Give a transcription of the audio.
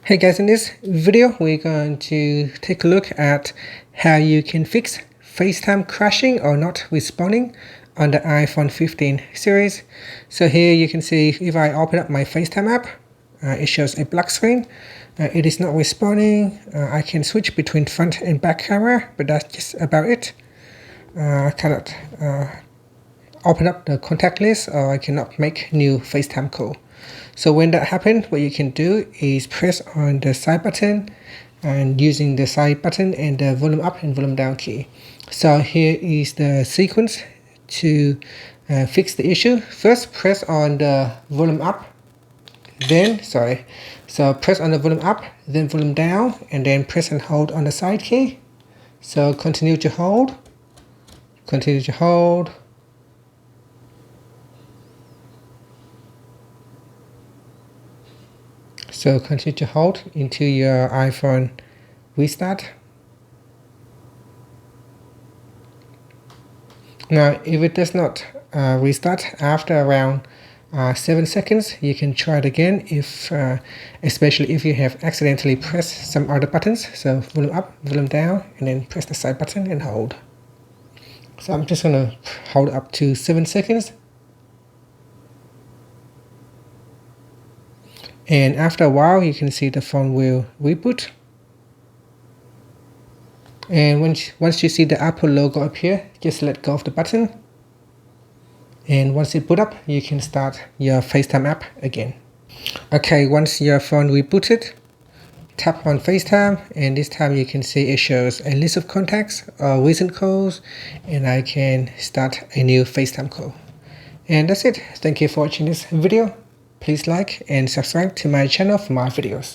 Hey guys, in this video we're going to take a look at how you can fix FaceTime crashing or not responding on the iPhone 15 series. So here you can see if I open up my FaceTime app, it shows a black screen. It is not responding. I can switch between front and back camera, but that's just about it. I cannot open up the contact list, or I cannot make new FaceTime call. So when that happens, what you can do is press on the side button and using the side button and the volume up and volume down key. So here is the sequence to fix the issue. First, press on the volume up, so press on the volume up, then volume down, and then press and hold on the side key. So continue to hold. So continue to hold until your iPhone restart. Now, if it does not restart after around 7 seconds, you can try it again, especially if you have accidentally pressed some other buttons. So volume up, volume down, and then press the side button and hold. So I'm just going to hold up to 7 seconds. And after a while, you can see the phone will reboot. And once you see the Apple logo appear, just let go of the button. And once it boot up, you can start your FaceTime app again. Okay, once your phone rebooted, tap on FaceTime, and this time you can see it shows a list of contacts or recent calls, and I can start a new FaceTime call. And that's it. Thank you for watching this video. Please like and subscribe to my channel for more videos.